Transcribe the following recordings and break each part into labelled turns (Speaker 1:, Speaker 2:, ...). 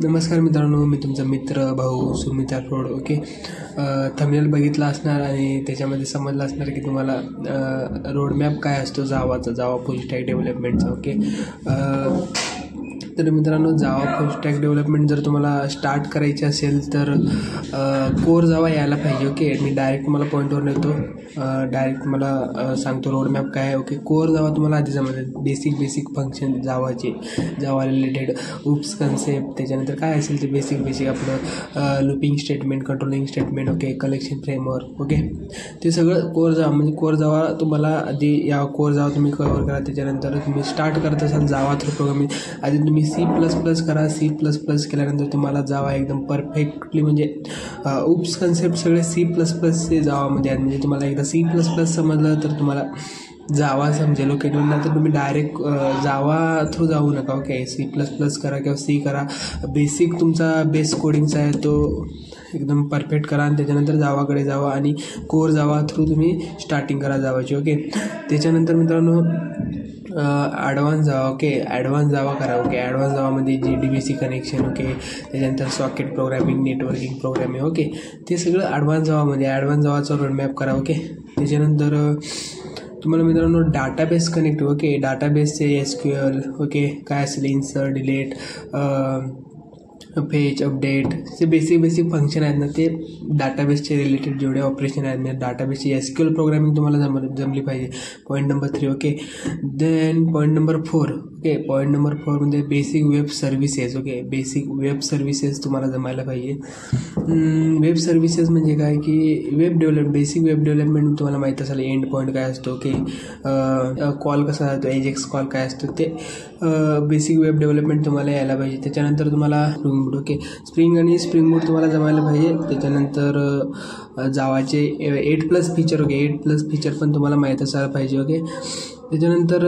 Speaker 1: नमस्कार मित्रांनो, मी तुमचा मित्र भाऊ सुमित राठोड. ओके, थंबनेल बघितला असणार आणि त्याच्यामध्ये समजलं असणार की तुम्हाला रोडमॅप काय असतो जावा फुल स्टॅक डेव्हलपमेंटचा. ओके, तर मित्रांनो, जावा फुल स्टॅक डेव्हलपमेंट जर तुम्हाला स्टार्ट करायची असेल तर कोर जावा यायला पाहिजे. ओके, मी डायरेक्ट तुम्हाला पॉईंटवर नेतो, डायरेक्ट मला सांगतो रोडमॅप काय आहे. ओके, कोर जावा तुम्हाला आधी समजेल, बेसिक फंक्शन जावा रिलेटेड उप्स कन्सेप्ट, त्याच्यानंतर काय असेल ते बेसिक आपलं looping statement, controlling statement, okay, collection framework. Okay, ते सगळं कोर जावा म्हणजे कोर जावा तुम्हाला आधी या कोर जावा तुम्ही कव्हर करा. त्याच्यानंतर तुम्ही स्टार्ट करत असाल जावा थ्रू प्रोग्रामिंग, आधी तुम्ही C++ करा. C++ केल्यानंतर तुम्हाला जावा एकदम परफेक्टली म्हणजे उप्स कन्सेप्ट सगळे C++चे जावामध्ये आहेत. म्हणजे तुम्हाला एकदा C++ समजलं तर तुम्हाला जावा समजेल. ओके, नंतर तुम्ही डायरेक्ट जावा थ्रू जाऊ नका. ओके, C++ करा किंवा C करा. बेसिक तुमचा बेस कोडिंगचा आहे तो एकदम परफेक्ट करा आणि त्याच्यानंतर जावाकडे जावा आणि कोर जावा थ्रू तुम्ही स्टार्टिंग करा जावाची. ओके, त्याच्यानंतर मित्रांनो advance Java. Okay, advance Java करा. ओके, ॲडव्हान्स जावामध्ये JDBC कनेक्शन, ओके, त्याच्यानंतर socket programming, networking programming, okay, ते सगळं ॲडव्हान्स जावाचा रोडमॅप करा. ओके, त्याच्यानंतर तुम्हाला मित्रांनो डाटाबेस कनेक्ट, ओके, डाटाबेसचे SQL, ओके, काय असेल इन्सर्ट, डिलीट, फेच, अपडेट, जे बेसिक फंक्शन आहेत ना, ते डाटाबेसचे रिलेटेड जेवढे ऑपरेशन आहेत म्हणजे डाटाबेसची SQL प्रोग्रामिंग तुम्हाला जमली पाहिजे. Point number 3. Okay, then point number 4. Okay, point number 4 म्हणजे basic web services. Okay, basic web services तुम्हाला जमायला पाहिजे. वेब सर्व्हिसेस म्हणजे काय की बेसिक वेब डेव्हलपमेंट तुम्हाला माहीत असेल, एंड पॉईंट काय असतो, ओके, कॉल कसा जातो, एजेक्स कॉल काय असतो, ते बेसिक वेब डेव्हलपमेंट तुम्हाला यायला पाहिजे. त्याच्यानंतर तुम्हाला ओके, स्प्रिंग आणि स्प्रिंग बूट तुम्हाला जमायला पाहिजे. त्याच्यानंतर जावाचे 8+ फीचर, ओके, 8+ फीचर पण तुम्हाला माहीत असायला पाहिजे. ओके, त्याच्यानंतर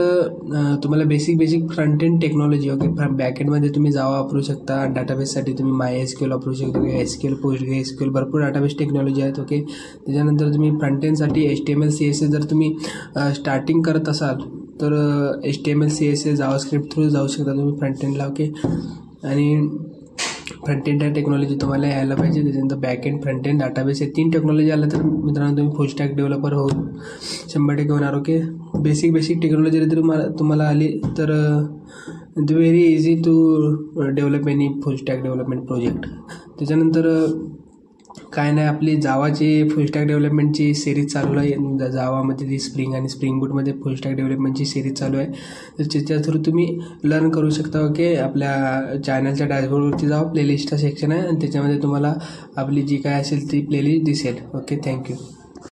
Speaker 1: तुम्हाला basic front end technology. Okay, बॅकएंडमध्ये तुम्ही जावा वापरू शकता, डाटाबेससाठी तुम्ही MySQL वापरू शकता, SQL, PostgreSQL, भरपूर डाटाबेस टेक्नॉलॉजी आहेत. ओके, त्याच्यानंतर तुम्ही फ्रंट एंडसाठी HTML CSS जर तुम्ही स्टार्टिंग करत असाल तर HTML CSS जावास्क्रिप्ट थ्रू जाऊ शकता तुम्ही फ्रंट एंडला. ओके, आणि फ्रंट एंड टेक्नॉलॉजी तुम्हाला यायला पाहिजे. त्याच्यानंतर back end, front end, database, हे 3 टेक्नॉलॉजी आलं तर मित्रांनो तुम्ही फुल स्टॅक डेव्हलपर हो 100% होणार. ओके, बेसिक टेक्नॉलॉजी जर तुम्हाला आली तर it very easy to develop any full stack development project. त्याच्यानंतर काय नाही, आपली जावाची फुल स्टॅक डेव्हलपमेंटची सिरीज चालू आहे. जावामध्ये ती स्प्रिंग आणि स्प्रिंग बूटमध्ये फुल स्टॅक डेव्हलपमेंटची सिरीज चालू आहे, तर त्याच्या थ्रू तुम्ही लर्न करू शकता. ओके, आपल्या चॅनलच्या डॅशबोर्डवरती जावा, प्लेलिस्टचा सेक्शन आहे आणि त्याच्यामध्ये तुम्हाला आपली जी काय असेल ती प्लेलिस्ट दिसेल. Okay, thank you.